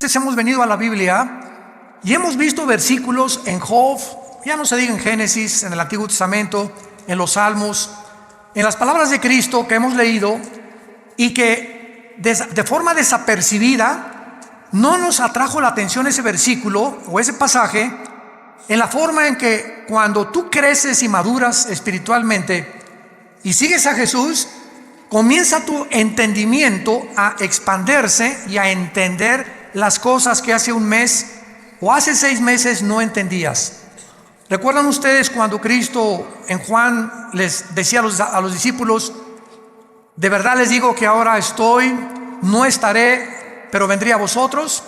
veces hemos venido a la Biblia y hemos visto versículos en Job, ya no se diga en Génesis, en el Antiguo Testamento, en los Salmos, en las palabras de Cristo que hemos leído, y que de forma desapercibida no nos atrajo la atención ese versículo o ese pasaje, en la forma en que cuando tú creces y maduras espiritualmente y sigues a Jesús, comienza tu entendimiento a expandirse y a entender las cosas que hace un mes o hace 6 meses no entendías. ¿Recuerdan ustedes cuando Cristo en Juan les decía a los discípulos: de verdad les digo que ahora estoy, no estaré, pero vendré a vosotros?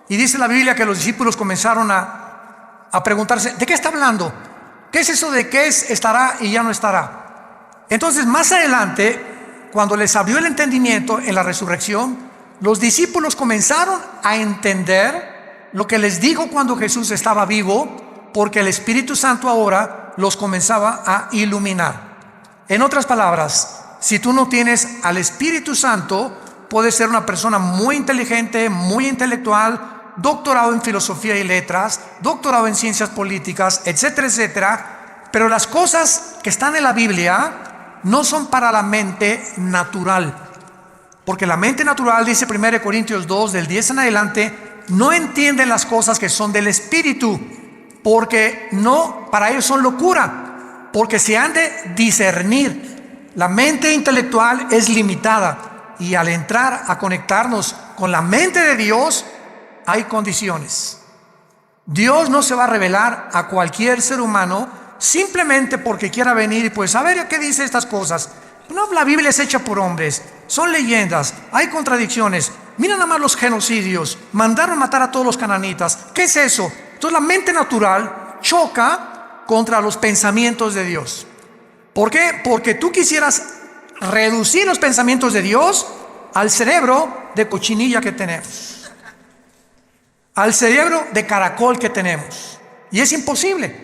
Y dice la Biblia que los discípulos comenzaron a preguntarse: ¿de qué está hablando? ¿Qué es eso de que estará y ya no estará? Entonces, más adelante, cuando les abrió el entendimiento en la resurrección, los discípulos comenzaron a entender lo que les dijo cuando Jesús estaba vivo, porque el Espíritu Santo ahora los comenzaba a iluminar. En otras palabras, si tú no tienes al Espíritu Santo, puedes ser una persona muy inteligente, muy intelectual, doctorado en filosofía y letras, doctorado en ciencias políticas, etcétera, etcétera, pero las cosas que están en la Biblia no son para la mente natural, porque la mente natural, dice 1 Corintios 2, del 10 en adelante, no entienden las cosas que son del Espíritu, porque no, para ellos son locura, porque se han de discernir. La mente intelectual es limitada, y al entrar a conectarnos con la mente de Dios, hay condiciones. Dios no se va a revelar a cualquier ser humano simplemente porque quiera venir y pues a ver qué dice estas cosas. No, la Biblia es hecha por hombres, son leyendas, hay contradicciones. Mira nada más los genocidios, mandaron matar a todos los cananitas. ¿Qué es eso? Entonces la mente natural choca contra los pensamientos de Dios. ¿Por qué? Porque tú quisieras reducir los pensamientos de Dios al cerebro de cochinilla que tenemos, al cerebro de caracol que tenemos, y es imposible.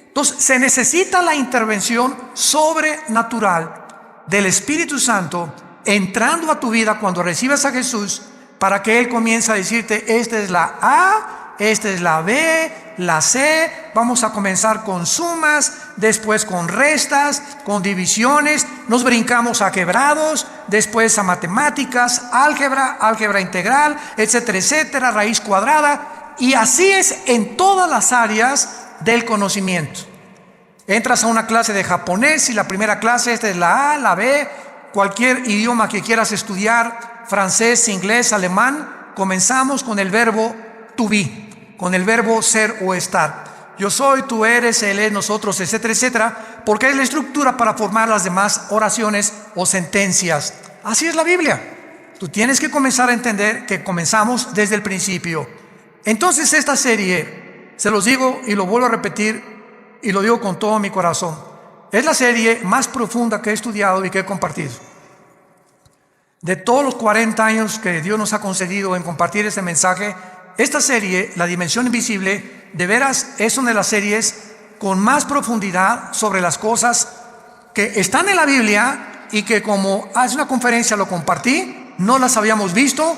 Entonces se necesita la intervención sobrenatural del Espíritu Santo entrando a tu vida cuando recibes a Jesús, para que Él comience a decirte: esta es la A, esta es la B, la C. Vamos a comenzar con sumas, después con restas, con divisiones, nos brincamos a quebrados, después a matemáticas, álgebra integral, etcétera, etcétera, raíz cuadrada. Y así es en todas las áreas del conocimiento. Entras a una clase de japonés y la primera clase, esta es la A, la B, cualquier idioma que quieras estudiar, francés, inglés, alemán, comenzamos con el verbo to be, con el verbo ser o estar. Yo soy, tú eres, él es, nosotros, etcétera, etcétera, porque es la estructura para formar las demás oraciones o sentencias. Así es la Biblia. Tú tienes que comenzar a entender que comenzamos desde el principio. Entonces esta serie, se los digo y lo vuelvo a repetir, y lo digo con todo mi corazón, es la serie más profunda que he estudiado y que he compartido. De todos los 40 años que Dios nos ha concedido en compartir este mensaje, esta serie, La Dimensión Invisible, de veras es una de las series con más profundidad sobre las cosas que están en la Biblia y que, como hace una conferencia lo compartí, no las habíamos visto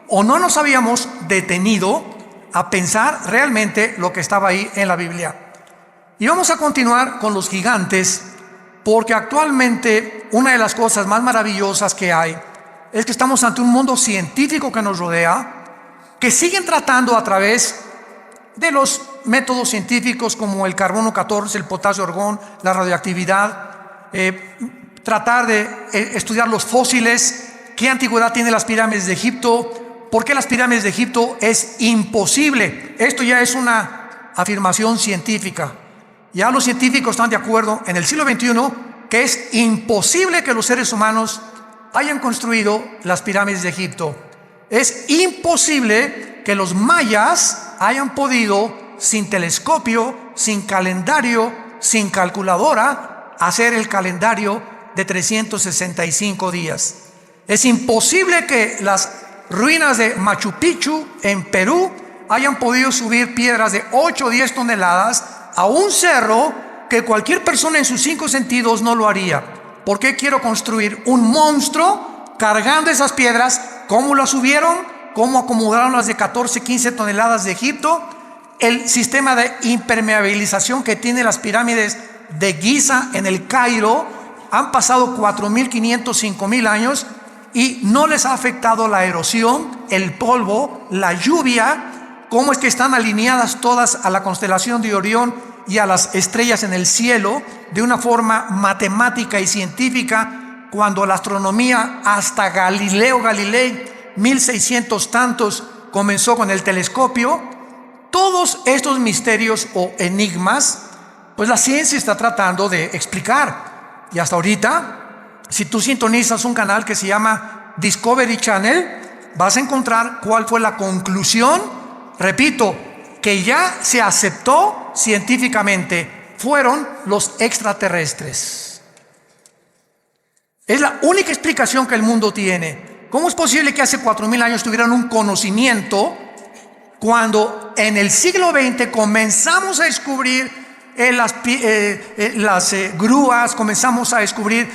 o no nos habíamos detenido a pensar realmente lo que estaba ahí en la Biblia. Y vamos a continuar con los gigantes, porque actualmente una de las cosas más maravillosas que hay es que estamos ante un mundo científico que nos rodea, que siguen tratando a través de los métodos científicos como el carbono 14, el potasio argón, la radioactividad, tratar de estudiar los fósiles, qué antigüedad tienen las pirámides de Egipto, por qué las pirámides de Egipto es imposible. Esto ya es una afirmación científica. Ya los científicos están de acuerdo en el siglo XXI que es imposible que los seres humanos hayan construido las pirámides de Egipto. Es imposible que los mayas hayan podido, sin telescopio, sin calendario, sin calculadora, hacer el calendario de 365 días. Es imposible que las ruinas de Machu Picchu en Perú hayan podido subir piedras de 8 o 10 toneladas a un cerro que cualquier persona en sus 5 sentidos no lo haría. ¿Por qué quiero construir un monstruo cargando esas piedras? ¿Cómo las subieron? cómo acomodaron las de 14, 15 toneladas de Egipto, el sistema de impermeabilización que tiene las pirámides de Giza en el Cairo. Han pasado 4.500, 5.000 años y no les ha afectado la erosión, el polvo, la lluvia. Cómo es que están alineadas todas a la constelación de Orión y a las estrellas en el cielo de una forma matemática y científica, cuando la astronomía hasta Galileo Galilei, 1600 tantos, comenzó con el telescopio. Todos estos misterios o enigmas, pues la ciencia está tratando de explicar. Y hasta ahorita, si tú sintonizas un canal que se llama Discovery Channel, vas a encontrar cuál fue la conclusión. Repito, que ya se aceptó científicamente, fueron los extraterrestres. Es la única explicación que el mundo tiene. ¿Cómo es posible que hace 4.000 años tuvieran un conocimiento cuando en el siglo XX comenzamos a descubrir las grúas, comenzamos a descubrir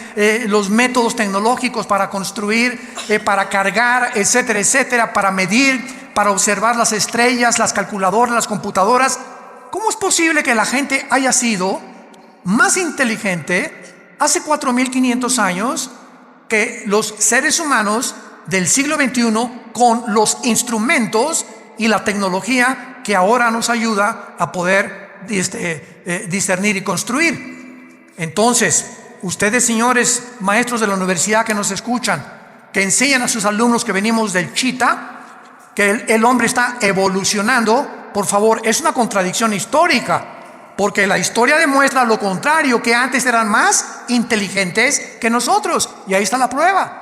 los métodos tecnológicos para construir, para cargar, etcétera, etcétera, para medir, para observar las estrellas, las calculadoras, las computadoras? ¿Cómo es posible que la gente haya sido más inteligente hace 4.500 años que los seres humanos del siglo XXI, con los instrumentos y la tecnología que ahora nos ayuda a poder discernir y construir? Entonces, ustedes, señores maestros de la universidad que nos escuchan, que enseñan a sus alumnos que venimos del Chita, que el hombre está evolucionando, por favor, es una contradicción histórica, porque la historia demuestra lo contrario, que antes eran más inteligentes que nosotros, y ahí está la prueba.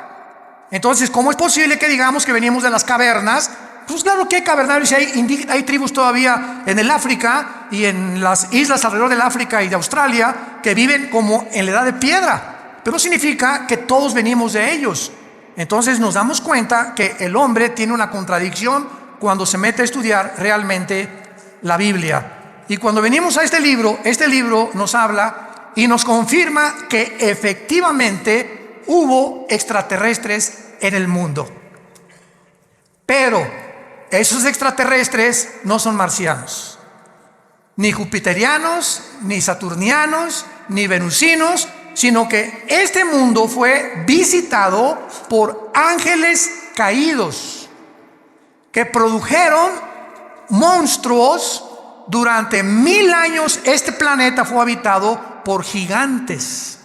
Entonces, ¿cómo es posible que digamos que venimos de las cavernas? Pues claro que hay cavernarios y hay tribus todavía en el África y en las islas alrededor del África y de Australia que viven como en la edad de piedra, pero no significa que todos venimos de ellos. Entonces nos damos cuenta que el hombre tiene una contradicción cuando se mete a estudiar realmente la Biblia. Y cuando venimos a este libro nos habla y nos confirma que efectivamente hubo extraterrestres en el mundo. Pero esos extraterrestres no son marcianos, ni jupiterianos, ni saturnianos, ni venusinos, sino que este mundo fue visitado por ángeles caídos que produjeron monstruos. Durante 1000 años este planeta fue habitado por gigantes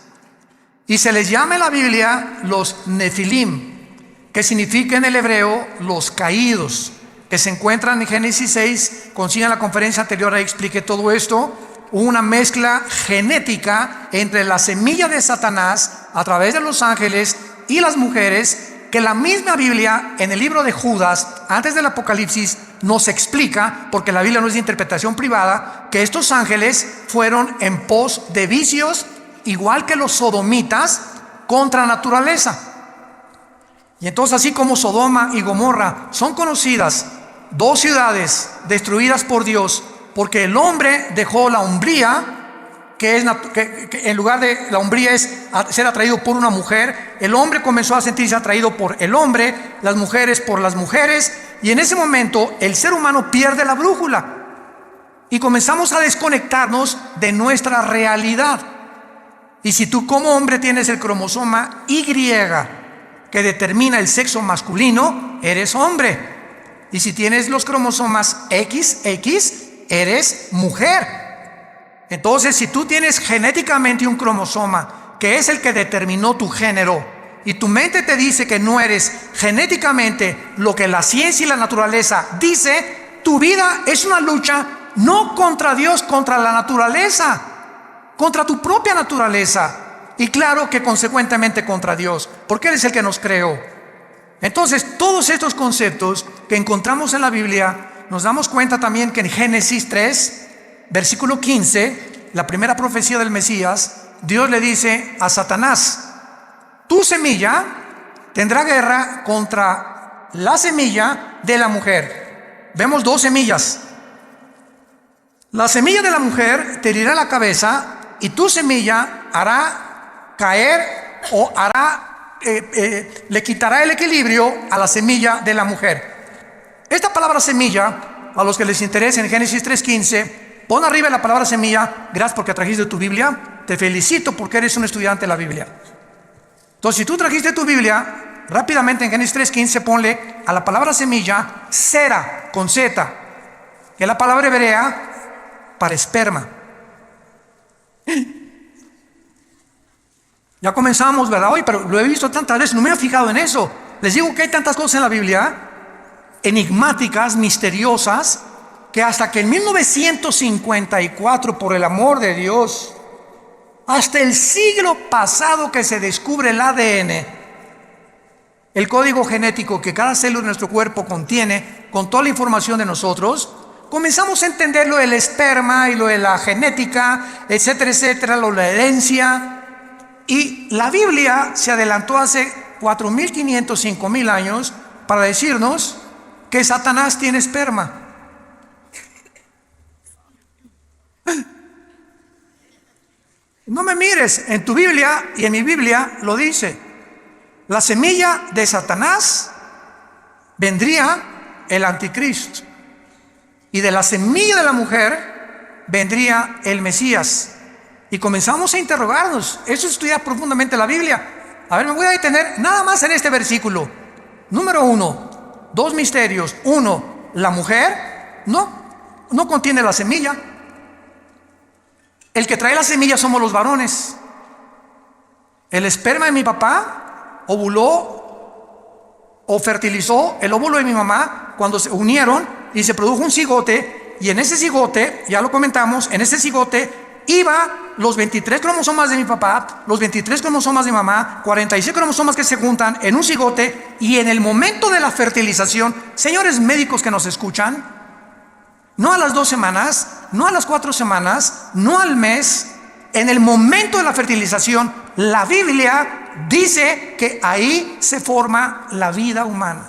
y se les llama en la Biblia los Nefilim, que significa en el hebreo los caídos, que se encuentran en Génesis 6. Consigan la conferencia anterior, ahí expliqué todo esto. Una mezcla genética entre la semilla de Satanás a través de los ángeles y las mujeres, que la misma Biblia en el libro de Judas, antes del Apocalipsis, nos explica, porque la Biblia no es de interpretación privada, que estos ángeles fueron en pos de vicios, igual que los sodomitas, contra naturaleza. Y entonces, así como Sodoma y Gomorra son conocidas, dos ciudades destruidas por Dios, porque el hombre dejó la hombría, que en lugar de la hombría es ser atraído por una mujer, el hombre comenzó a sentirse atraído por el hombre, las mujeres por las mujeres, y en ese momento el ser humano pierde la brújula y comenzamos a desconectarnos de nuestra realidad. Y si tú como hombre tienes el cromosoma Y, que determina el sexo masculino, eres hombre. Y si tienes los cromosomas XX, eres mujer. Entonces, si tú tienes genéticamente un cromosoma que es el que determinó tu género, y tu mente te dice que no eres genéticamente lo que la ciencia y la naturaleza dice, tu vida es una lucha no contra Dios, contra la naturaleza, contra tu propia naturaleza. Y claro que consecuentemente contra Dios, porque Él es el que nos creó. Entonces, todos estos conceptos que encontramos en la Biblia, nos damos cuenta también que en Génesis 3, versículo 15, la primera profecía del Mesías, Dios le dice a Satanás: tu semilla tendrá guerra contra la semilla de la mujer. Vemos dos semillas. La semilla de la mujer te herirá la cabeza y tu semilla hará caer o le quitará el equilibrio a la semilla de la mujer. Esta palabra semilla, a los que les interese en Génesis 3:15, pon arriba la palabra semilla. Gracias porque trajiste tu Biblia. Te felicito porque eres un estudiante de la Biblia. Entonces, si tú trajiste tu Biblia, rápidamente en Génesis 3:15 ponle a la palabra semilla Sera, con Z, que es la palabra hebrea para esperma. Ya comenzamos, ¿verdad? Oye, pero lo he visto tantas veces, no me he fijado en eso. Les digo que hay tantas cosas en la Biblia, enigmáticas, misteriosas, que hasta que en 1954, por el amor de Dios, hasta el siglo pasado que se descubre el ADN, el código genético que cada célula de nuestro cuerpo contiene, con toda la información de nosotros, comenzamos a entender lo del esperma y lo de la genética, etcétera, etcétera, lo de la herencia. Y la Biblia se adelantó hace 4.500, 5.000 años para decirnos que Satanás tiene esperma. No me mires, en tu Biblia y en mi Biblia lo dice. La semilla de Satanás vendría el anticristo, y de la semilla de la mujer vendría el Mesías. Y comenzamos a interrogarnos. Eso es estudiar profundamente la Biblia. A ver, me voy a detener nada más en este versículo. Número 1, dos misterios. 1, la mujer no contiene la semilla. El que trae la semilla somos los varones. El esperma de mi papá ovuló o fertilizó el óvulo de mi mamá cuando se unieron y se produjo un cigote. Y en ese cigote, ya lo comentamos, en ese cigote iba los 23 cromosomas de mi papá, los 23 cromosomas de mi mamá, 46 cromosomas que se juntan en un cigote. Y en el momento de la fertilización, señores médicos que nos escuchan, no a las 2 semanas, no a las 4 semanas, no al mes, en el momento de la fertilización, la Biblia dice que ahí se forma la vida humana.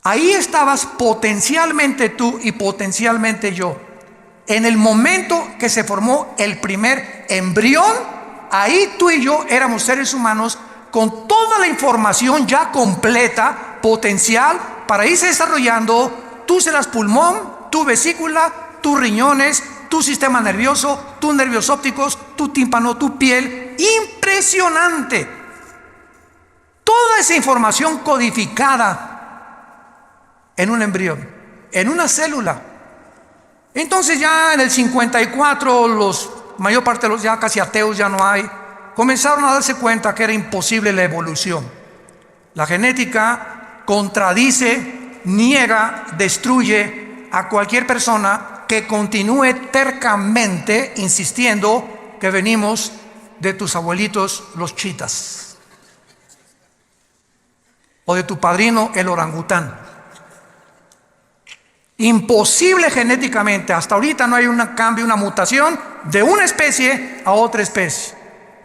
Ahí estabas potencialmente tú y potencialmente yo. En el momento que se formó el primer embrión, ahí tú y yo éramos seres humanos con toda la información ya completa, potencial, para irse desarrollando. Tú serás pulmón, tu vesícula, tus riñones, tu sistema nervioso, tus nervios ópticos, tu tímpano, tu piel. Impresionante. Toda esa información codificada en un embrión, en una célula. Entonces ya en el 54, mayor parte de los ya casi ateos ya no hay, comenzaron a darse cuenta que era imposible la evolución. La genética contradice, niega, destruye a cualquier persona que continúe tercamente insistiendo que venimos de tus abuelitos los chitas o de tu padrino el orangután. Imposible genéticamente. Hasta ahorita no hay un cambio, una mutación de una especie a otra especie,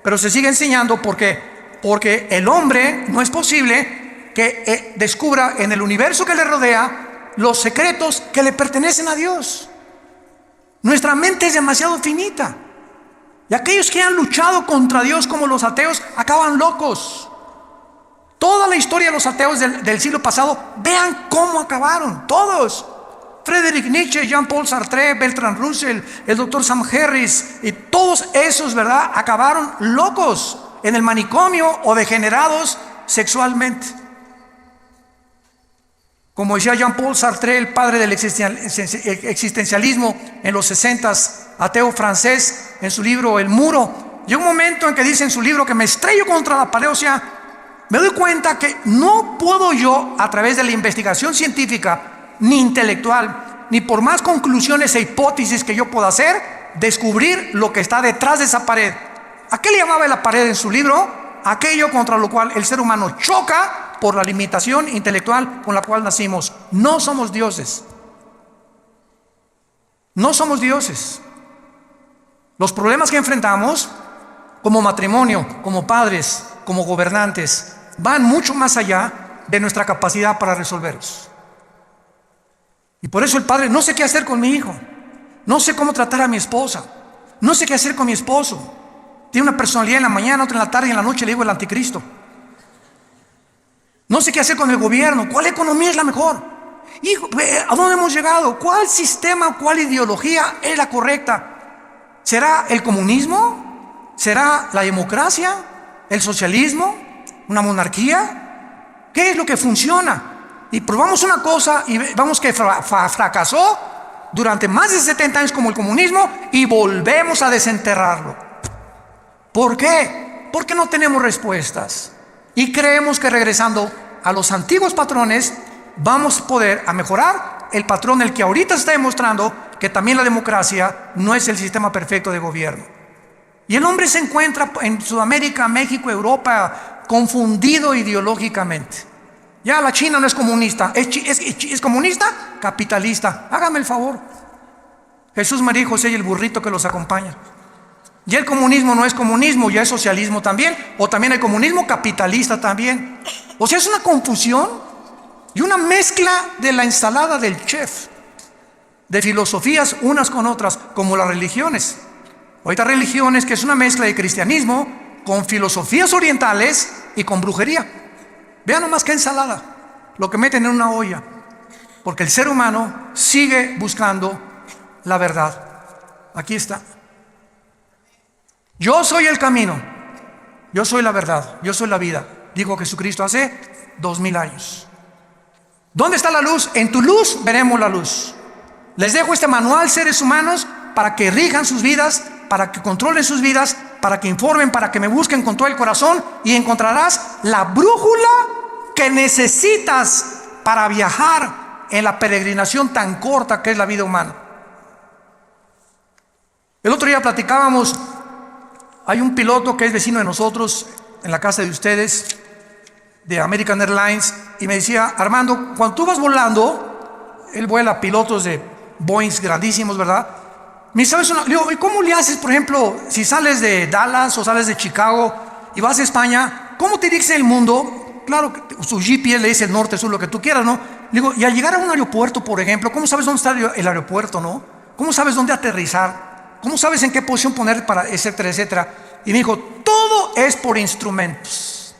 pero se sigue enseñando. ¿Por qué? Porque el hombre no es posible que descubra en el universo que le rodea los secretos que le pertenecen a Dios. Nuestra mente es demasiado finita, y aquellos que han luchado contra Dios como los ateos acaban locos. Toda la historia de los ateos del siglo pasado, vean cómo acabaron todos. Friedrich Nietzsche, Jean-Paul Sartre, Bertrand Russell, el doctor Sam Harris, y todos esos, ¿verdad?, acabaron locos en el manicomio o degenerados sexualmente. Como decía Jean-Paul Sartre, el padre del existencialismo en los 60s, ateo francés, en su libro El Muro, llega un momento en que dice en su libro que me estrello contra la pared. O sea, me doy cuenta que no puedo yo, a través de la investigación científica, ni intelectual, ni por más conclusiones e hipótesis que yo pueda hacer, descubrir lo que está detrás de esa pared. ¿A qué le llamaba la pared en su libro? Aquello contra lo cual el ser humano choca por la limitación intelectual con la cual nacimos. No somos dioses. No somos dioses. Los problemas que enfrentamos como matrimonio, como padres, como gobernantes, van mucho más allá de nuestra capacidad para resolverlos. Y por eso el padre: no sé qué hacer con mi hijo, no sé cómo tratar a mi esposa, no sé qué hacer con mi esposo. Tiene una personalidad en la mañana, otra en la tarde, y en la noche le digo el anticristo. No sé qué hacer con el gobierno, ¿cuál economía es la mejor? Hijo, ¿a dónde hemos llegado? ¿Cuál sistema, cuál ideología es la correcta? ¿Será el comunismo? ¿Será la democracia? ¿El socialismo? ¿Una monarquía? ¿Qué es lo que funciona? Y probamos una cosa y vamos que fracasó durante más de 70 años como el comunismo y volvemos a desenterrarlo. ¿Por qué? Porque no tenemos respuestas y creemos que regresando a los antiguos patrones vamos a poder a mejorar el patrón, el que ahorita está demostrando que también la democracia no es el sistema perfecto de gobierno. Y el hombre se encuentra en Sudamérica, México, Europa, confundido ideológicamente. Ya la China no es comunista, es comunista, capitalista. Hágame el favor. Jesús, María y José y el burrito que los acompaña. Y el comunismo no es comunismo, ya es socialismo también, o también el comunismo capitalista también. O sea, es una confusión y una mezcla de la ensalada del chef, de filosofías unas con otras, como las religiones. Ahorita religiones que es una mezcla de cristianismo con filosofías orientales y con brujería. Vean nomás qué ensalada, lo que meten en una olla, porque el ser humano sigue buscando la verdad. Aquí está. Yo soy el camino, yo soy la verdad, yo soy la vida, dijo Jesucristo hace 2000 años. ¿Dónde está la luz? En tu luz veremos la luz. Les dejo este manual, seres humanos, para que rijan sus vidas, para que controlen sus vidas, para que informen, para que me busquen con todo el corazón, y encontrarás la brújula que necesitas para viajar en la peregrinación tan corta que es la vida humana. El otro día platicábamos. Hay un piloto que es vecino de nosotros, en la casa de ustedes, de American Airlines, y me decía: Armando, cuando tú vas volando, él vuela pilotos de Boeing grandísimos, ¿verdad? Me dice, ¿sabes una? Le digo, ¿y cómo le haces, por ejemplo, si sales de Dallas o sales de Chicago y vas a España? ¿Cómo te diriges el mundo? Claro, su GPS le dice el norte, sur, lo que tú quieras, ¿no? Le digo, y al llegar a un aeropuerto, por ejemplo, ¿cómo sabes dónde está el aeropuerto, no? ¿Cómo sabes dónde aterrizar? ¿Cómo sabes en qué posición poner para etcétera, etcétera? Y me dijo, todo es por instrumentos.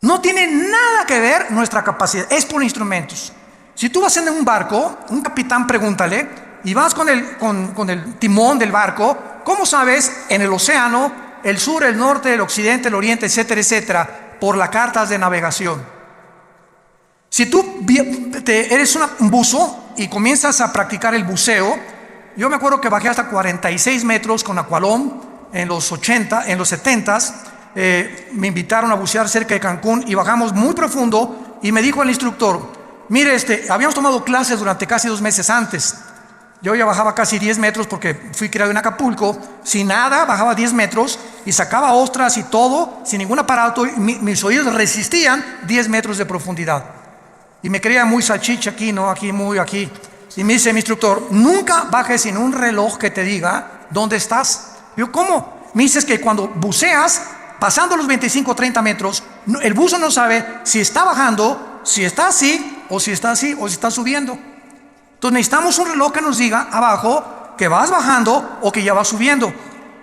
No tiene nada que ver nuestra capacidad, es por instrumentos. Si tú vas en un barco, un capitán pregúntale, y vas con el timón del barco, ¿cómo sabes en el océano, el sur, el norte, el occidente, el oriente, etcétera, etcétera? Por las cartas de navegación. Si tú eres un buzo y comienzas a practicar el buceo, yo me acuerdo que bajé hasta 46 metros con Aqualón en los 70s. Me invitaron a bucear cerca de Cancún y bajamos muy profundo. Y me dijo el instructor: mire, habíamos tomado clases durante casi 2 meses antes. Yo ya bajaba casi 10 metros porque fui criado en Acapulco. Sin nada, bajaba 10 metros y sacaba ostras y todo, sin ningún aparato. Mis oídos resistían 10 metros de profundidad. Y me creía muy salchicha aquí, ¿no? Aquí. Y me dice mi instructor: nunca bajes sin un reloj que te diga dónde estás. Yo, ¿cómo? Me dices que cuando buceas, pasando los 25 o 30 metros, el buzo no sabe si está bajando, si está así, o si está así, o si está subiendo. Entonces necesitamos un reloj que nos diga abajo que vas bajando o que ya vas subiendo.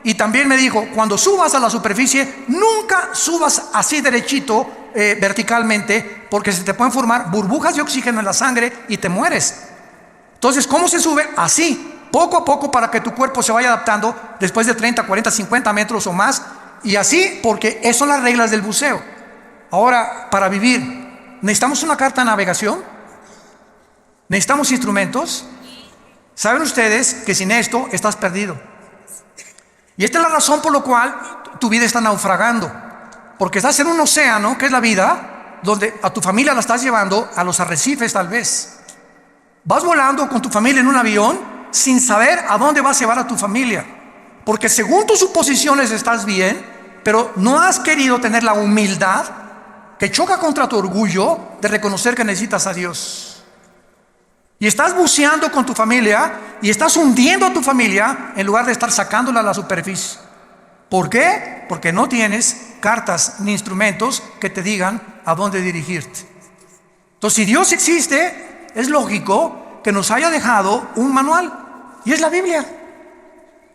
Y también me dijo, cuando subas a la superficie, nunca subas así derechito, verticalmente, porque se te pueden formar burbujas de oxígeno en la sangre y te mueres. Entonces, ¿cómo se sube? Así, poco a poco, para que tu cuerpo se vaya adaptando después de 30, 40, 50 metros o más. Y así, porque esas son las reglas del buceo. Ahora, para vivir, ¿necesitamos una carta de navegación? ¿Necesitamos instrumentos? Saben ustedes que sin esto estás perdido. Y esta es la razón por la cual tu vida está naufragando. Porque estás en un océano, que es la vida, donde a tu familia la estás llevando a los arrecifes tal vez. Vas volando con tu familia en un avión sin saber a dónde vas a llevar a tu familia. Porque según tus suposiciones estás bien, pero no has querido tener la humildad que choca contra tu orgullo de reconocer que necesitas a Dios. Y estás buceando con tu familia y estás hundiendo a tu familia en lugar de estar sacándola a la superficie. ¿Por qué? Porque no tienes cartas ni instrumentos que te digan a dónde dirigirte. Entonces, si Dios existe, es lógico que nos haya dejado un manual, y es la Biblia.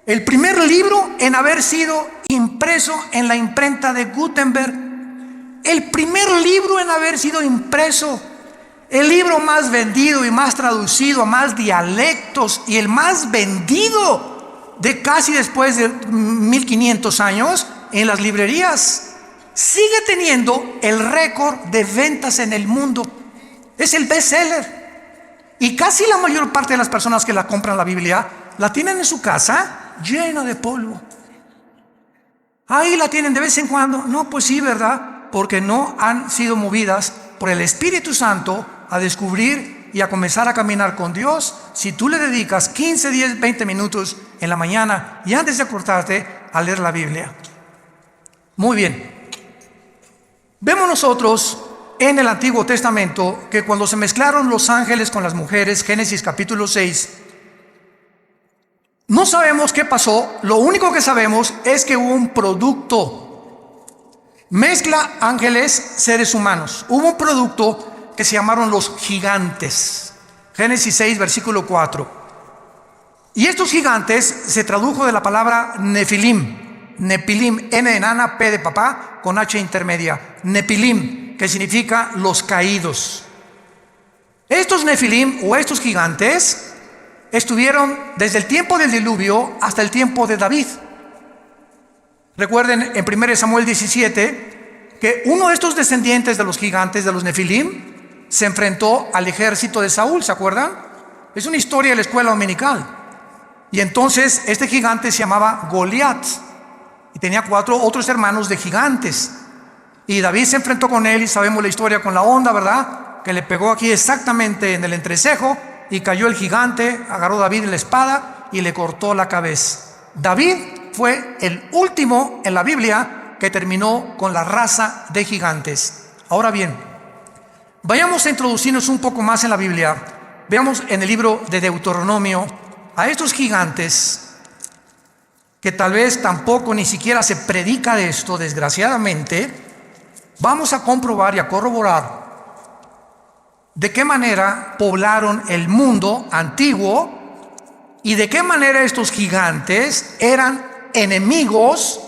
El primer libro en haber sido impreso en la imprenta de Gutenberg. El primer libro en haber sido impreso. El libro más vendido y más traducido a más dialectos y el más vendido de casi después de 1500 años en las librerías. Sigue teniendo el récord de ventas en el mundo. Es el bestseller. Y casi la mayor parte de las personas que la compran la Biblia la tienen en su casa llena de polvo. Ahí la tienen de vez en cuando. No, pues sí, ¿verdad? Porque no han sido movidas por el Espíritu Santo a descubrir y a comenzar a caminar con Dios. Si tú le dedicas 15, 10, 20 minutos en la mañana y antes de acostarte a leer la Biblia. Muy bien. Vemos nosotros en el Antiguo Testamento que cuando se mezclaron los ángeles con las mujeres, Génesis capítulo 6, no sabemos qué pasó. Lo único que sabemos es que hubo un producto. Mezcla ángeles, seres humanos. Hubo un producto que se llamaron los gigantes. Génesis 6, versículo 4. Y estos gigantes se tradujo de la palabra Nefilim. Nepilim, N de enana, P de papá, con H intermedia. Nepilim, que significa los caídos. Estos Nefilim o estos gigantes estuvieron desde el tiempo del diluvio hasta el tiempo de David. Recuerden en 1 Samuel 17 que uno de estos descendientes de los gigantes, de los Nefilim, se enfrentó al ejército de Saúl, ¿se acuerdan? Es una historia de la escuela dominical. Y entonces este gigante se llamaba Goliat y tenía 4 otros hermanos de gigantes. Y David se enfrentó con él y sabemos la historia con la onda, ¿verdad? Que le pegó aquí exactamente en el entrecejo y cayó el gigante, agarró David la espada y le cortó la cabeza. David fue el último en la Biblia que terminó con la raza de gigantes. Ahora bien, vayamos a introducirnos un poco más en la Biblia. Veamos en el libro de Deuteronomio a estos gigantes, que tal vez tampoco ni siquiera se predica de esto, desgraciadamente. Vamos a comprobar y a corroborar de qué manera poblaron el mundo antiguo y de qué manera estos gigantes eran enemigos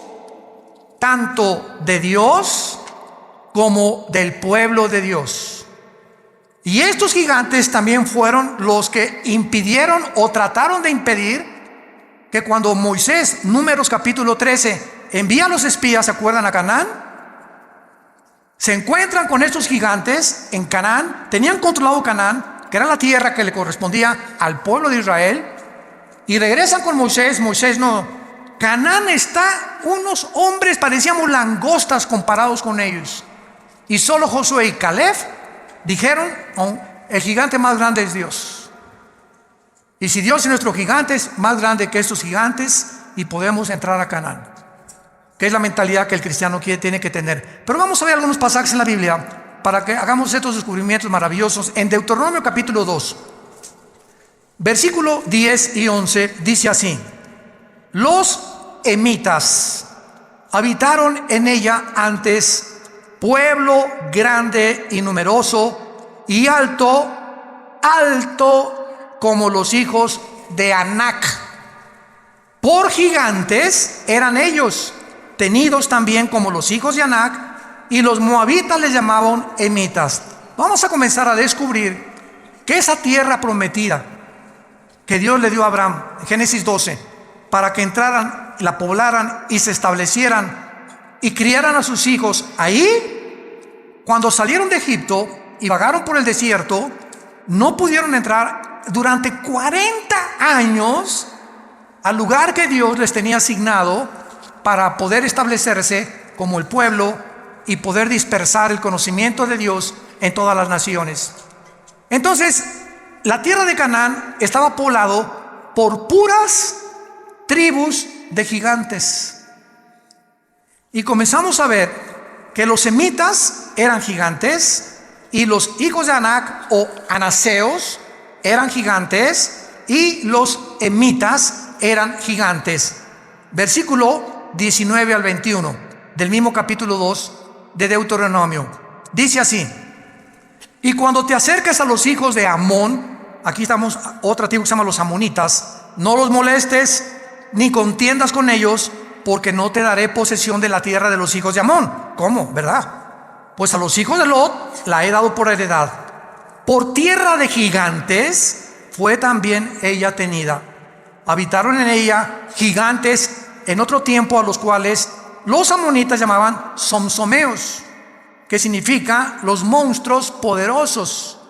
tanto de Dios como del pueblo de Dios. Y estos gigantes también fueron los que impidieron o trataron de impedir que cuando Moisés, Números capítulo 13, envía a los espías, ¿se acuerdan?, a Canaán. Se encuentran con estos gigantes en Canaán. Tenían controlado Canaán, que era la tierra que le correspondía al pueblo de Israel. Y regresan con Moisés. Moisés no. Canaán está, unos hombres parecíamos langostas comparados con ellos. Y solo Josué y Caleb dijeron, oh, el gigante más grande es Dios. Y si Dios es nuestro gigante, es más grande que estos gigantes y podemos entrar a Canaán. Que es la mentalidad que el cristiano tiene que tener. Pero vamos a ver algunos pasajes en la Biblia para que hagamos estos descubrimientos maravillosos. En Deuteronomio capítulo 2, versículo 10 y 11, dice así: los emitas habitaron en ella antes, pueblo grande y numeroso y alto, alto como los hijos de Anac. Por gigantes eran ellos, tenidos también como los hijos de Anac, y los moabitas les llamaban emitas. Vamos a comenzar a descubrir que esa tierra prometida que Dios le dio a Abraham, Génesis 12, para que entraran, la poblaran y se establecieran y criaran a sus hijos ahí, cuando salieron de Egipto y vagaron por el desierto, no pudieron entrar durante 40 años al lugar que Dios les tenía asignado para poder establecerse como el pueblo y poder dispersar el conocimiento de Dios en todas las naciones. Entonces, la tierra de Canaán estaba poblado por puras tribus de gigantes. Y comenzamos a ver que los semitas eran gigantes y los hijos de Anac o anaseos eran gigantes y los emitas eran gigantes. Versículo 19 al 21 del mismo capítulo 2 de Deuteronomio. Dice así: y cuando te acerques a los hijos de Amón, aquí estamos, otra tribu que se llama los amonitas, no los molestes ni contiendas con ellos, porque no te daré posesión de la tierra de los hijos de Amón. ¿Cómo? ¿Verdad? Pues a los hijos de Lot la he dado por heredad. Por tierra de gigantes fue también ella tenida. Habitaron en ella gigantes en otro tiempo, a los cuales los amonitas llamaban somsomeos, que significa los monstruos poderosos,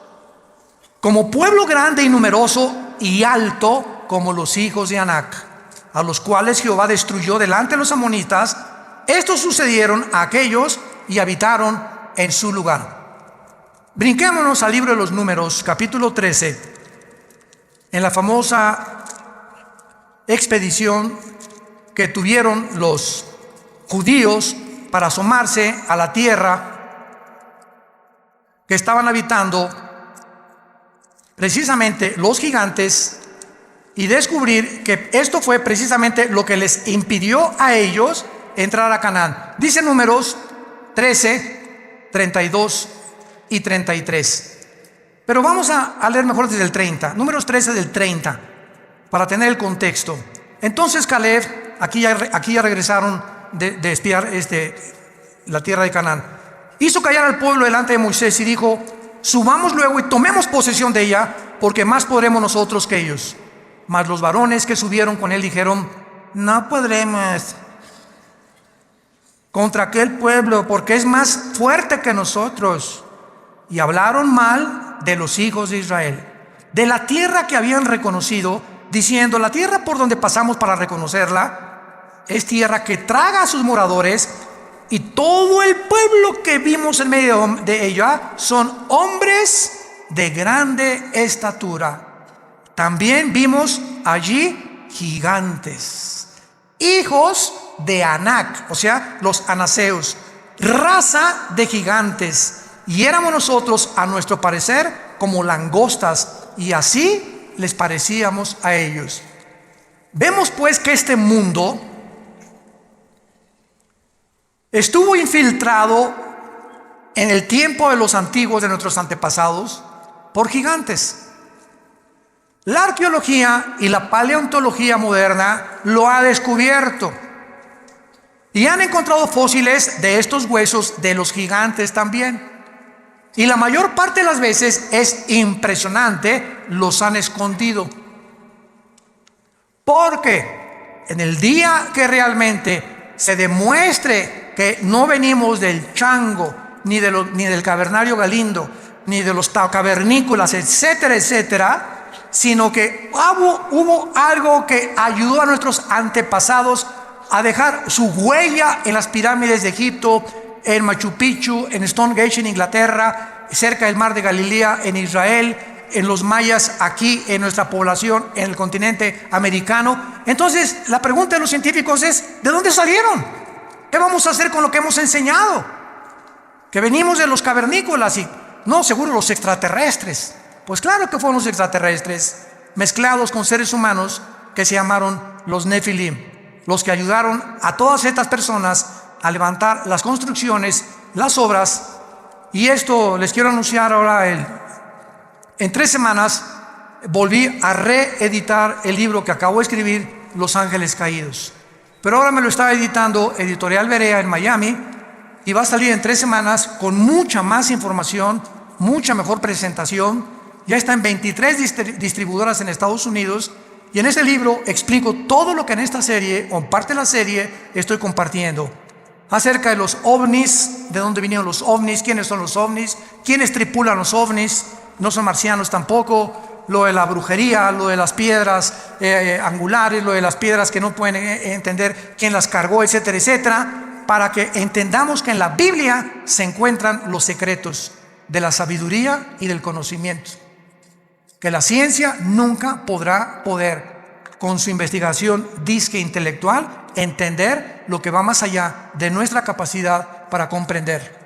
como pueblo grande y numeroso y alto como los hijos de Anac, a los cuales Jehová destruyó delante de los amonitas. Estos sucedieron a aquellos y habitaron en su lugar. Brinquémonos al libro de los Números, capítulo 13, en la famosa expedición que tuvieron los judíos para asomarse a la tierra que estaban habitando precisamente los gigantes, y descubrir que esto fue precisamente lo que les impidió a ellos entrar a Canaán. Dice Números 13, 32 y 33. Pero vamos a leer mejor desde el 30. Números 13 del 30, para tener el contexto. Entonces Caleb, aquí ya regresaron de espiar la tierra de Canaán, hizo callar al pueblo delante de Moisés y dijo: subamos luego y tomemos posesión de ella, porque más podremos nosotros que ellos. Mas los varones que subieron con él dijeron: no podremos contra aquel pueblo, porque es más fuerte que nosotros. Y hablaron mal de los hijos de Israel, de la tierra que habían reconocido, diciendo: la tierra por donde pasamos para reconocerla es tierra que traga a sus moradores, y todo el pueblo que vimos en medio de ella son hombres de grande estatura. También vimos allí gigantes, hijos de Anac, o sea, los anaseos, raza de gigantes, y éramos nosotros, a nuestro parecer, como langostas, y así les parecíamos a ellos. Vemos pues que este mundo estuvo infiltrado en el tiempo de los antiguos, de nuestros antepasados, por gigantes. La arqueología y la paleontología moderna lo ha descubierto, y han encontrado fósiles de estos huesos de los gigantes también. Y la mayor parte de las veces es impresionante, los han escondido. Porque en el día que realmente se demuestre que no venimos del chango, ni del cavernario Galindo, ni de los cavernícolas, etcétera, etcétera, sino que hubo algo que ayudó a nuestros antepasados a dejar su huella en las pirámides de Egipto, en Machu Picchu, en Stonehenge en Inglaterra, cerca del mar de Galilea en Israel, en los mayas aquí en nuestra población, en el continente americano. Entonces la pregunta de los científicos es: ¿de dónde salieron? ¿Qué vamos a hacer con lo que hemos enseñado? Que venimos de los cavernícolas y no, seguro los extraterrestres. Pues claro que fueron los extraterrestres mezclados con seres humanos que se llamaron los Nefilim, los que ayudaron a todas estas personas a levantar las construcciones, las obras. Y esto les quiero anunciar ahora. En 3 semanas volví a reeditar el libro que acabo de escribir, Los Ángeles Caídos. Pero ahora me lo está editando Editorial Berea en Miami, y va a salir en 3 semanas con mucha más información, mucha mejor presentación. Ya está en 23 distribuidoras en Estados Unidos, y en ese libro explico todo lo que en esta serie, o parte de la serie, estoy compartiendo. Acerca de los ovnis, de dónde vinieron los ovnis, quiénes son los ovnis, quiénes tripulan los ovnis, no son marcianos tampoco, lo de la brujería, lo de las piedras angulares, lo de las piedras que no pueden entender quién las cargó, etcétera, etcétera, para que entendamos que en la Biblia se encuentran los secretos de la sabiduría y del conocimiento, que la ciencia nunca podrá con su investigación disque intelectual, entender lo que va más allá de nuestra capacidad para comprender.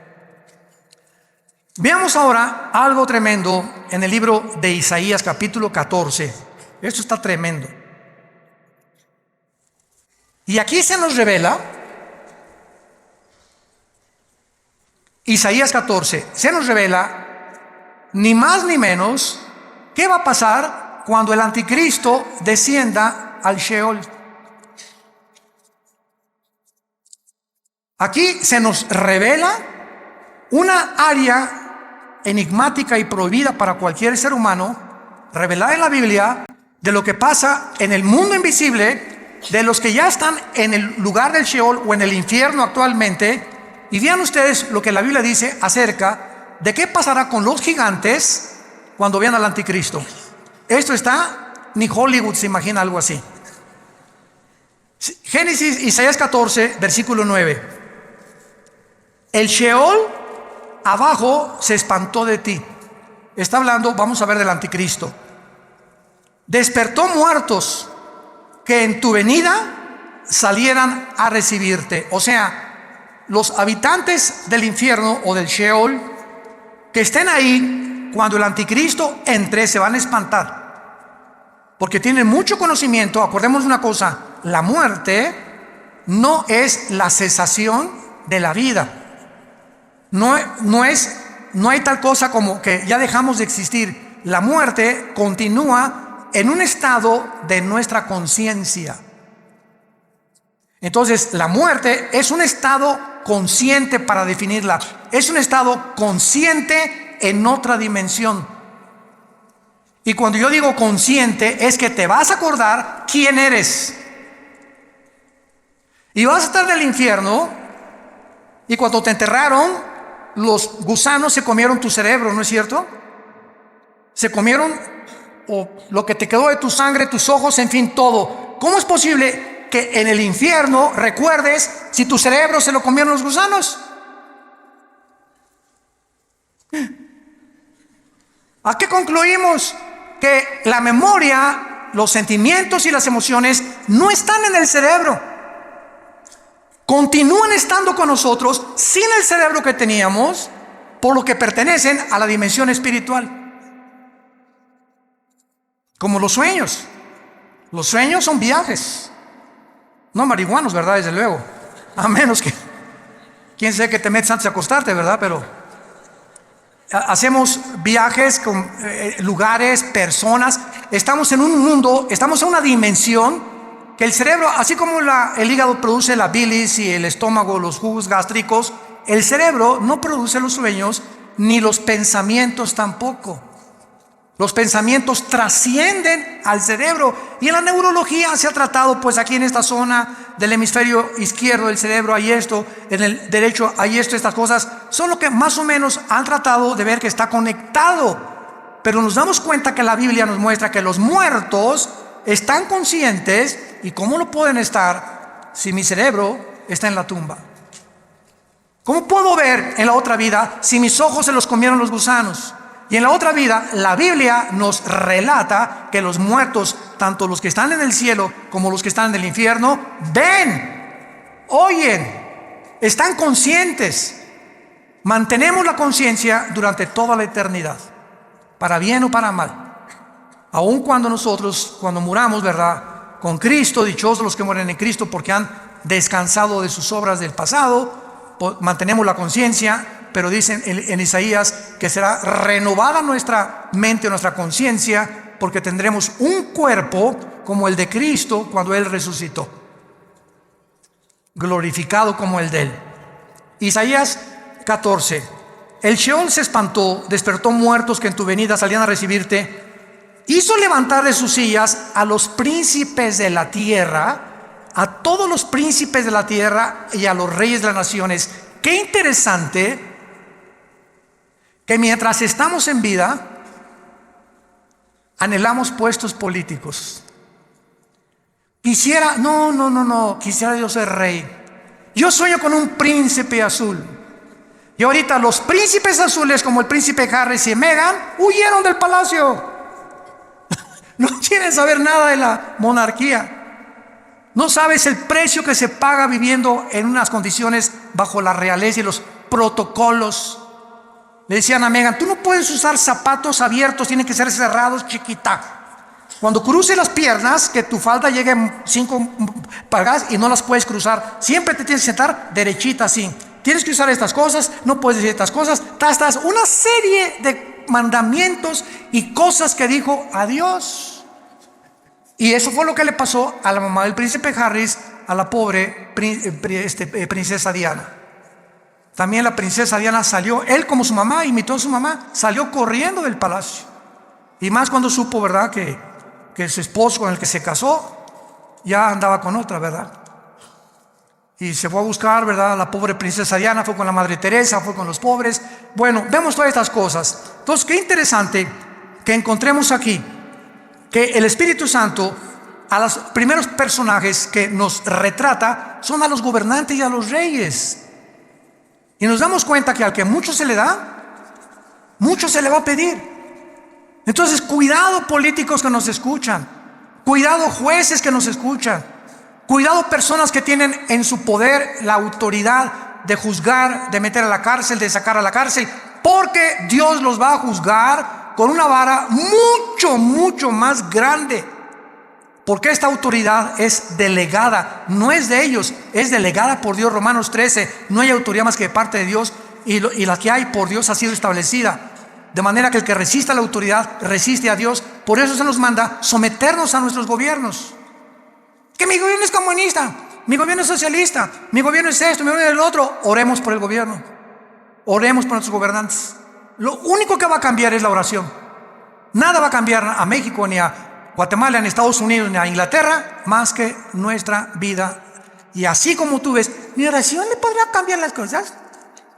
Veamos ahora algo tremendo en el libro de Isaías, capítulo 14. Esto está tremendo. Y aquí se nos revela, Isaías 14, se nos revela ni más ni menos qué va a pasar cuando el anticristo descienda al Sheol. Aquí se nos revela una área enigmática y prohibida para cualquier ser humano, revelada en la Biblia, de lo que pasa en el mundo invisible, de los que ya están en el lugar del Sheol o en el infierno actualmente. Y vean ustedes lo que la Biblia dice acerca de qué pasará con los gigantes cuando vean al anticristo. Esto está, ni Hollywood se imagina algo así. Génesis, Isaías 14, versículo 9. El Sheol abajo se espantó de ti. Está hablando, vamos a ver, del anticristo. Despertó muertos que en tu venida salieran a recibirte. O sea, los habitantes del infierno o del Sheol que estén ahí cuando el anticristo entre se van a espantar, porque tienen mucho conocimiento. Acordemos una cosa: la muerte no es la cesación de la vida. No hay tal cosa como que ya dejamos de existir. La muerte continúa en un estado de nuestra conciencia. Entonces, la muerte es un estado consciente, para definirla. Es un estado consciente en otra dimensión. Y cuando yo digo consciente, es que te vas a acordar quién eres. Y vas a estar en el infierno, y cuando te enterraron, los gusanos se comieron tu cerebro, ¿no es cierto? Se comieron o lo que te quedó de tu sangre, tus ojos, en fin, todo. ¿Cómo es posible que en el infierno recuerdes si tu cerebro se lo comieron los gusanos? ¿A qué concluimos? Que la memoria, los sentimientos y las emociones no están en el cerebro. Continúan estando con nosotros sin el cerebro que teníamos, por lo que pertenecen a la dimensión espiritual. Como los sueños. Los sueños son viajes. No marihuanos, ¿verdad? Desde luego. A menos que, quién sabe que te metes antes de acostarte, ¿verdad? Pero hacemos viajes con lugares, personas. Estamos en un mundo, estamos en una dimensión que el cerebro, así como el hígado produce la bilis y el estómago los jugos gástricos, el cerebro no produce los sueños, ni los pensamientos tampoco. Los pensamientos trascienden al cerebro, y en la neurología se ha tratado, pues aquí en esta zona del hemisferio izquierdo del cerebro hay esto, en el derecho hay esto. Estas cosas son lo que más o menos han tratado de ver que está conectado, pero nos damos cuenta que la Biblia nos muestra que los muertos están conscientes. ¿Y cómo lo pueden estar si mi cerebro está en la tumba? ¿Cómo puedo ver en la otra vida si mis ojos se los comieron los gusanos? Y en la otra vida, la Biblia nos relata que los muertos, tanto los que están en el cielo como los que están en el infierno, ven, oyen, están conscientes. Mantenemos la conciencia durante toda la eternidad, para bien o para mal. Aun cuando nosotros, cuando muramos, ¿verdad?, con Cristo, dichosos los que mueren en Cristo porque han descansado de sus obras del pasado, mantenemos la conciencia. Pero dicen en Isaías que será renovada nuestra mente, nuestra conciencia, porque tendremos un cuerpo como el de Cristo cuando Él resucitó, glorificado como el de Él. Isaías 14. El Sheol se espantó, despertó muertos que en tu venida salían a recibirte, hizo levantar de sus sillas a los príncipes de la tierra, a todos los príncipes de la tierra y a los reyes de las naciones. Qué interesante que mientras estamos en vida anhelamos puestos políticos. Quisiera yo ser rey. Yo sueño con un príncipe azul. Y ahorita los príncipes azules, como el príncipe Harry y Meghan, huyeron del palacio. No quieren saber nada de la monarquía. No sabes el precio que se paga viviendo en unas condiciones bajo la realeza y los protocolos. Le decían a Meghan: tú no puedes usar zapatos abiertos, tienen que ser cerrados, chiquita. Cuando cruces las piernas, que tu falda llegue 5 pulgadas y no las puedes cruzar. Siempre te tienes que sentar derechita así. Tienes que usar estas cosas, no puedes decir estas cosas. Una serie de mandamientos y cosas que dijo a Dios. Y eso fue lo que le pasó a la mamá del príncipe Harry, a la pobre princesa Diana. También la princesa Diana salió, él como su mamá, imitó a su mamá, salió corriendo del palacio. Y más cuando supo, ¿verdad?, que su esposo con el que se casó ya andaba con otra, ¿verdad? Y se fue a buscar, ¿verdad?, la pobre princesa Diana, fue con la Madre Teresa, fue con los pobres. Bueno, vemos todas estas cosas. Entonces, qué interesante que encontremos aquí que el Espíritu Santo a los primeros personajes que nos retrata son a los gobernantes y a los reyes. Y nos damos cuenta que al que mucho se le da, mucho se le va a pedir. Entonces, cuidado políticos que nos escuchan, cuidado jueces que nos escuchan, cuidado personas que tienen en su poder la autoridad de juzgar, de meter a la cárcel, de sacar a la cárcel, porque Dios los va a juzgar con una vara mucho, mucho más grande. Porque esta autoridad es delegada, no es de ellos, es delegada por Dios. Romanos 13, no hay autoridad más que de parte de Dios, y la que hay por Dios ha sido establecida. De manera que el que resista a la autoridad resiste a Dios. Por eso se nos manda someternos a nuestros gobiernos. Que mi gobierno es comunista, mi gobierno es socialista, mi gobierno es esto, mi gobierno es el otro. Oremos por el gobierno, oremos por nuestros gobernantes. Lo único que va a cambiar es la oración. Nada va a cambiar a México, ni a Guatemala, ni a Estados Unidos, ni a Inglaterra, más que nuestra vida. Y así como tú ves, mi oración le podrá cambiar las cosas.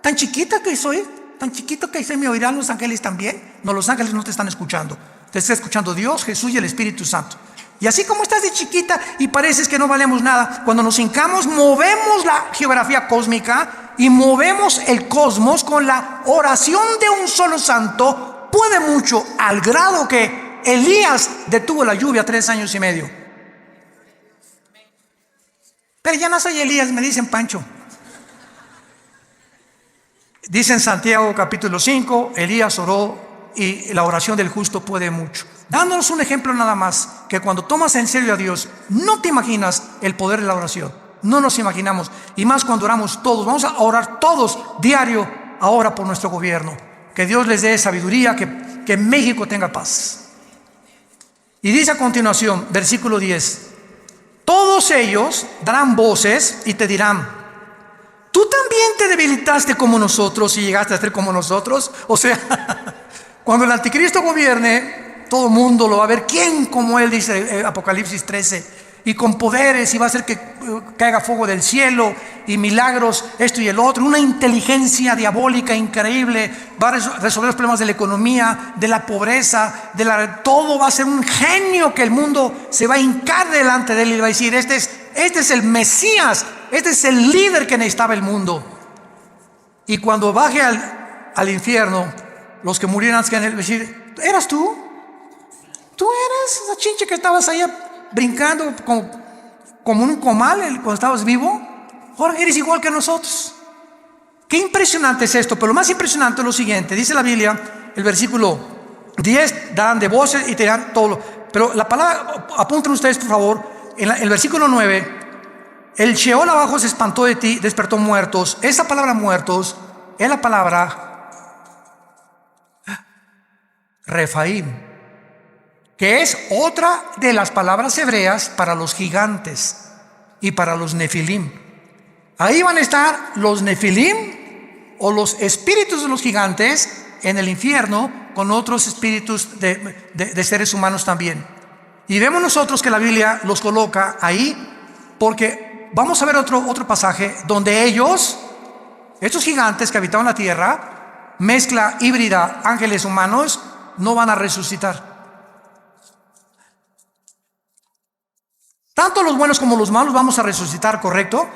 Tan chiquita que soy, tan chiquito que soy, ¿me oirán los ángeles también? No, los ángeles no te están escuchando. Te está escuchando Dios, Jesús y el Espíritu Santo. Y así como estás de chiquita y pareces que no valemos nada, cuando nos hincamos, movemos la geografía cósmica y movemos el cosmos con la oración de un solo santo. Puede mucho, al grado que Elías detuvo la lluvia 3 años y medio. Pero ya no soy Elías, me dicen Pancho. Dice en Santiago capítulo 5, Elías oró y la oración del justo puede mucho. Dándonos un ejemplo nada más, que cuando tomas en serio a Dios, no te imaginas el poder de la oración. No nos imaginamos. Y más cuando oramos todos. Vamos a orar todos diario ahora por nuestro gobierno. Que Dios les dé sabiduría, que México tenga paz. Y dice a continuación, versículo 10: todos ellos darán voces y te dirán: ¿tú también te debilitaste como nosotros y llegaste a ser como nosotros? O sea, cuando el anticristo gobierne, todo el mundo lo va a ver. ¿Quién como él? Dice Apocalipsis 13. Y con poderes, y va a hacer que caiga fuego del cielo y milagros, esto y el otro. Una inteligencia diabólica increíble. Va a resolver los problemas de la economía, de la pobreza, todo. Va a ser un genio que el mundo se va a hincar delante de él y va a decir: este es el Mesías, este es el líder que necesitaba el mundo. Y cuando baje al infierno, los que murieran van a decir: ¿eras tú? ¿Tú eras esa chinche que estabas allá brincando como un comal cuando estabas vivo? Ahora eres igual que nosotros. Qué impresionante es esto. Pero lo más impresionante es lo siguiente. Dice la Biblia, el versículo 10: darán de voces y te dirán todo. Pero la palabra, apunten ustedes por favor, en el versículo 9: el Sheol abajo se espantó de ti, despertó muertos. Esa palabra muertos es la palabra Refaim, que es otra de las palabras hebreas para los gigantes y para los nefilim. Ahí van a estar los nefilim, o los espíritus de los gigantes, en el infierno, con otros espíritus de seres humanos también. Y vemos nosotros que la Biblia los coloca ahí, porque vamos a ver otro pasaje donde ellos, estos gigantes que habitaban la tierra, mezcla híbrida, ángeles humanos, no van a resucitar. Tanto los buenos como los malos vamos a resucitar, ¿correcto?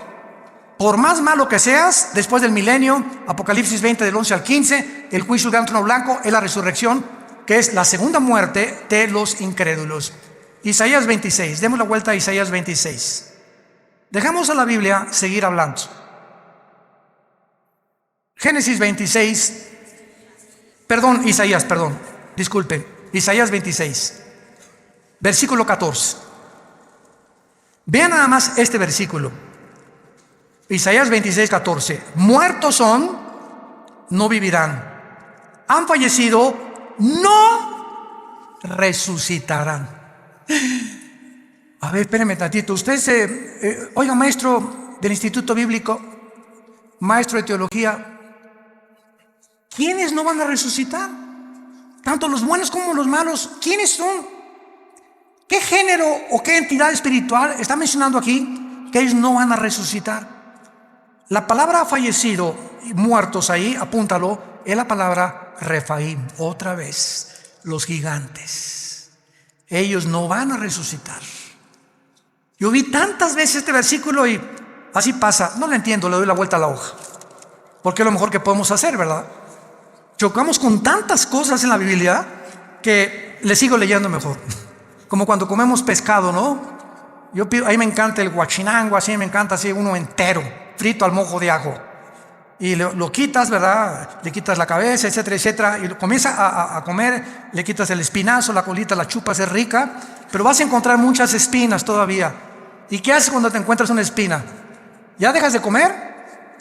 Por más malo que seas, después del milenio, Apocalipsis 20 del 11 al 15, el juicio del gran trono blanco es la resurrección, que es la segunda muerte de los incrédulos. Isaías 26, demos la vuelta a Isaías 26. Dejamos a la Biblia seguir hablando. Génesis 26, Isaías 26, versículo 14. Vean nada más este versículo. Isaías 26, 14. Muertos son, no vivirán. Han fallecido, no resucitarán. A ver, espérenme tantito. Usted oiga, maestro del Instituto Bíblico, maestro de teología, ¿quiénes no van a resucitar? Tanto los buenos como los malos, ¿quiénes son? ¿Qué género o qué entidad espiritual está mencionando aquí que ellos no van a resucitar? La palabra fallecido y muertos ahí, apúntalo, es la palabra Refaim. Otra vez, los gigantes. Ellos no van a resucitar. Yo vi tantas veces este versículo y así pasa. No lo entiendo, le doy la vuelta a la hoja. Porque es lo mejor que podemos hacer, ¿verdad? Chocamos con tantas cosas en la Biblia que le sigo leyendo mejor. Como cuando comemos pescado, ¿no? Ahí me encanta el guachinango, así me encanta así uno entero, frito al mojo de ajo. Y lo quitas, ¿verdad? Le quitas la cabeza, etcétera, etcétera. Y lo comienza a comer, le quitas el espinazo, la colita, la chupas, es rica. Pero vas a encontrar muchas espinas todavía. ¿Y qué haces cuando te encuentras una espina? ¿Ya dejas de comer?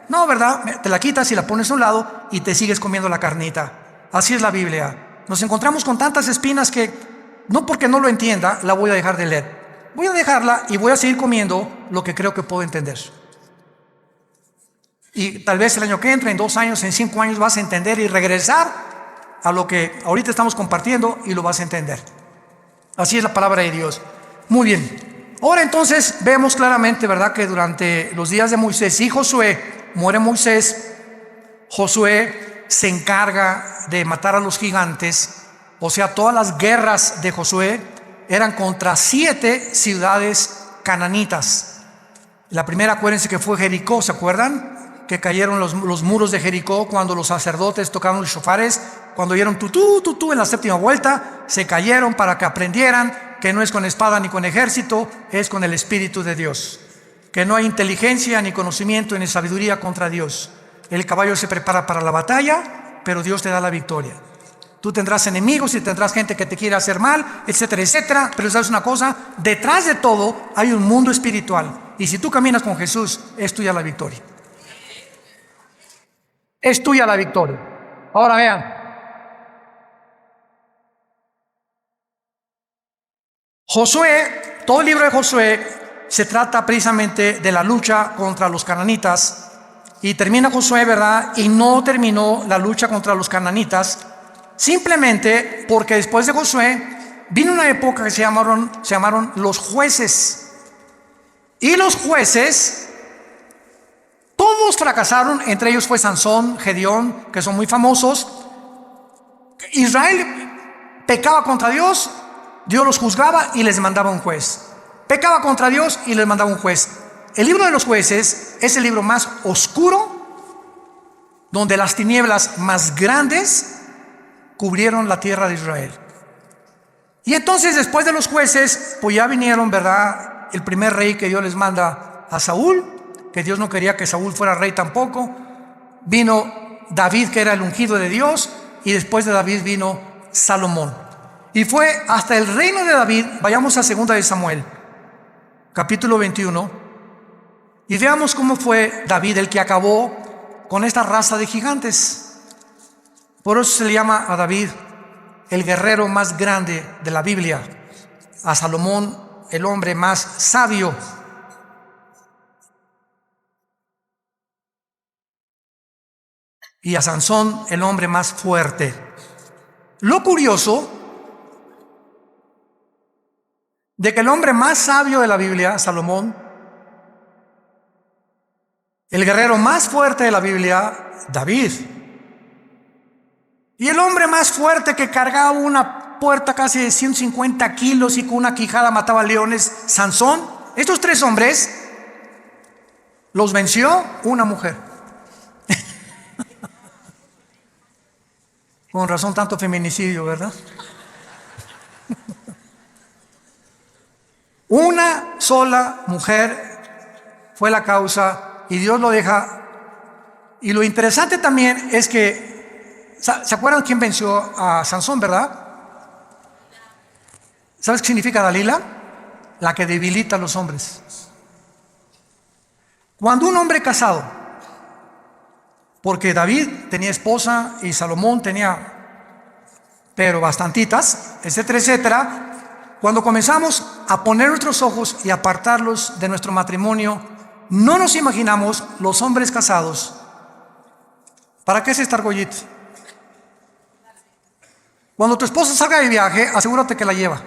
No, ¿verdad? Te la quitas y la pones a un lado y te sigues comiendo la carnita. Así es la Biblia. Nos encontramos con tantas espinas que no porque no lo entienda la voy a dejar de leer. Voy a dejarla y voy a seguir comiendo lo que creo que puedo entender. Y tal vez el año que entra, en 2 años, en 5 años vas a entender y regresar a lo que ahorita estamos compartiendo y lo vas a entender. Así es la palabra de Dios. Muy bien. Ahora entonces vemos claramente, ¿verdad?, que durante los días de Moisés y Josué, muere Moisés, Josué se encarga de matar a los gigantes. O sea, todas las guerras de Josué eran contra 7 ciudades cananitas. La primera, acuérdense que fue Jericó, ¿se acuerdan? Que cayeron los muros de Jericó cuando los sacerdotes tocaban los shofares, cuando oyeron tutú, tutú en la 7ª vuelta, se cayeron para que aprendieran que no es con espada ni con ejército, es con el Espíritu de Dios. Que no hay inteligencia ni conocimiento ni sabiduría contra Dios. El caballo se prepara para la batalla, pero Dios te da la victoria. Tú tendrás enemigos y tendrás gente que te quiere hacer mal, etcétera, etcétera. Pero sabes una cosa, detrás de todo hay un mundo espiritual. Y si tú caminas con Jesús, es tuya la victoria. Es tuya la victoria. Ahora vean. Josué, todo el libro de Josué se trata precisamente de la lucha contra los cananitas. Y termina Josué, ¿verdad? Y no terminó la lucha contra los cananitas, simplemente porque después de Josué vino una época que se llamaron los jueces. Y los jueces, todos fracasaron, entre ellos fue Sansón, Gedeón, que son muy famosos. Israel pecaba contra Dios, Dios los juzgaba y les mandaba un juez. Pecaba contra Dios y les mandaba un juez. El libro de los jueces es el libro más oscuro, donde las tinieblas más grandes cubrieron la tierra de Israel. Y entonces después de los jueces, pues ya vinieron, ¿verdad?, el primer rey que Dios les manda a Saúl, que Dios no quería que Saúl fuera rey tampoco. Vino David, que era el ungido de Dios, y después de David vino Salomón. Y fue hasta el reino de David. Vayamos a 2 de Samuel, capítulo 21, y veamos cómo fue David el que acabó con esta raza de gigantes. Por eso se le llama a David el guerrero más grande de la Biblia, a Salomón el hombre más sabio. Y a Sansón el hombre más fuerte. Lo curioso de que el hombre más sabio de la Biblia, Salomón, el guerrero más fuerte de la Biblia, David, y el hombre más fuerte que cargaba una puerta casi de 150 kilos y con una quijada mataba leones, Sansón, estos 3 hombres los venció una mujer. Con razón tanto feminicidio, ¿verdad? Una sola mujer fue la causa y Dios lo deja. Y lo interesante también es que, ¿se acuerdan quién venció a Sansón, verdad? ¿Sabes qué significa Dalila? La que debilita a los hombres. Cuando un hombre casado, porque David tenía esposa y Salomón tenía, pero bastantitas, etcétera, etcétera. Cuando comenzamos a poner nuestros ojos y apartarlos de nuestro matrimonio, no nos imaginamos los hombres casados ¿Para qué es esta argollita? Cuando tu esposa salga de viaje, asegúrate que la lleva.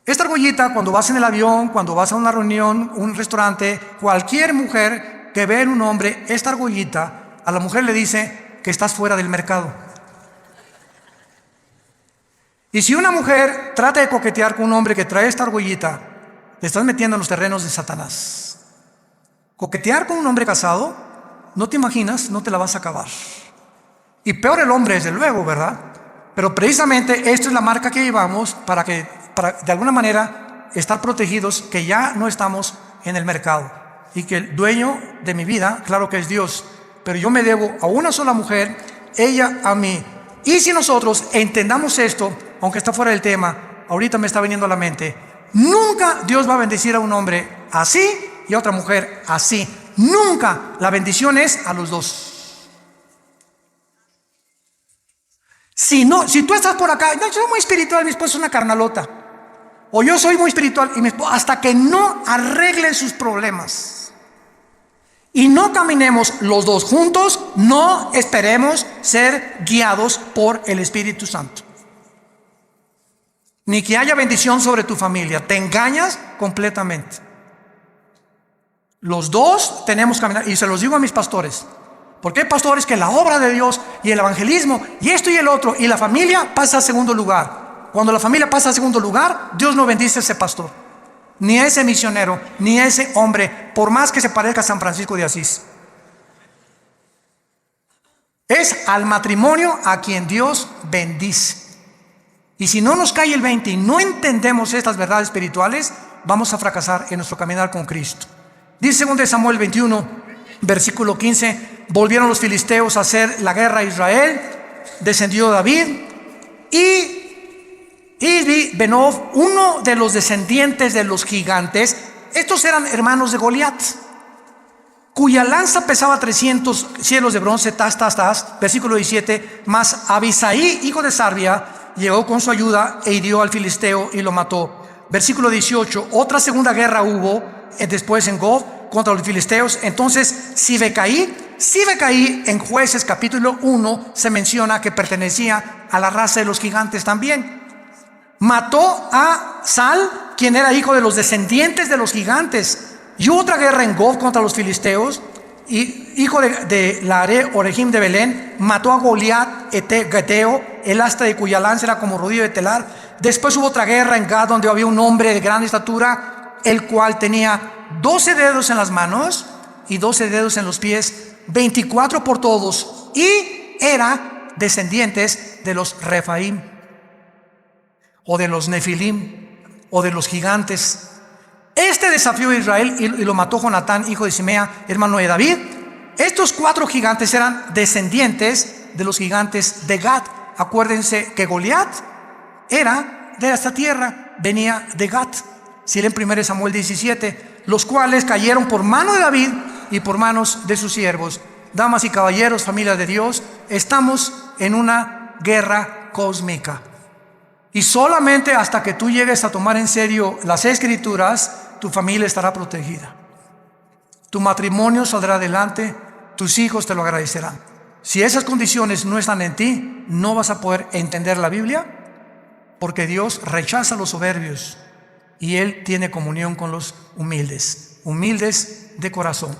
Esta argollita, cuando vas en el avión, cuando vas a una reunión, un restaurante, cualquier mujer que ve en un hombre esta argollita, a la mujer le dice que estás fuera del mercado. Y si una mujer trata de coquetear con un hombre que trae esta argollita, te estás metiendo en los terrenos de Satanás. Coquetear con un hombre casado, no te imaginas, no te la vas a acabar. Y peor el hombre, desde luego, ¿verdad? Pero precisamente esta es la marca que llevamos para de alguna manera estar protegidos, que ya no estamos en el mercado. Y que el dueño de mi vida, claro que es Dios, pero yo me debo a una sola mujer, ella a mí. Y si nosotros entendamos esto, aunque está fuera del tema, ahorita me está viniendo a la mente, nunca Dios va a bendecir a un hombre así y a otra mujer así. Nunca. La bendición es a los dos. Si tú estás por acá, no, yo soy muy espiritual, mi esposo es una carnalota, o yo soy muy espiritual y mi esposo, hasta que no arreglen sus problemas y no caminemos los dos juntos, no esperemos ser guiados por el Espíritu Santo, ni que haya bendición sobre tu familia. Te engañas completamente. Los dos tenemos que caminar, y se los digo a mis pastores, porque hay pastores que la obra de Dios y el evangelismo y esto y el otro y la familia pasa a segundo lugar. Cuando la familia pasa a segundo lugar, Dios no bendice a ese pastor, ni a ese misionero, ni a ese hombre, por más que se parezca a San Francisco de Asís. Es al matrimonio a quien Dios bendice. Y si no nos cae el 20 y no entendemos estas verdades espirituales, vamos a fracasar en nuestro caminar con Cristo. Dice 2 Samuel 21, versículo 15, volvieron los filisteos a hacer la guerra a Israel, descendió David y Benob, uno de los descendientes de los gigantes. Estos eran hermanos de Goliat, cuya lanza pesaba 300 cielos de bronce, versículo 17, mas Abisai, hijo de Sarbia, llegó con su ayuda e hirió al filisteo y lo mató. Versículo 18, otra segunda guerra hubo después en Gob contra los filisteos. Entonces Sibecaí en Jueces capítulo 1 se menciona que pertenecía a la raza de los gigantes también. Mató a Sal, quien era hijo de los descendientes de los gigantes. Y hubo otra guerra en Gob contra los filisteos, y hijo de Orejim de Belén, mató a Goliat Geteo, el asta de cuya lanza era como rodillo de telar. Después hubo otra guerra en Gad, donde había un hombre de gran estatura, el cual tenía 12 dedos en las manos y 12 dedos en los pies, 24 por todos, y era descendientes de los Refaim, o de los Nefilim, o de los gigantes. Este desafió a Israel y lo mató Jonatán, hijo de Simea, hermano de David. Estos 4 gigantes eran descendientes de los gigantes de Gad. Acuérdense que Goliat era de esta tierra, venía de Gad. Si leen 1 Samuel 17, los cuales cayeron por mano de David y por manos de sus siervos. Damas y caballeros, familia de Dios, estamos en una guerra cósmica. Y solamente hasta que tú llegues a tomar en serio las Escrituras, tu familia estará protegida. Tu matrimonio saldrá adelante, tus hijos te lo agradecerán. Si esas condiciones no están en ti, no vas a poder entender la Biblia, porque Dios rechaza a los soberbios y Él tiene comunión con los humildes de corazón.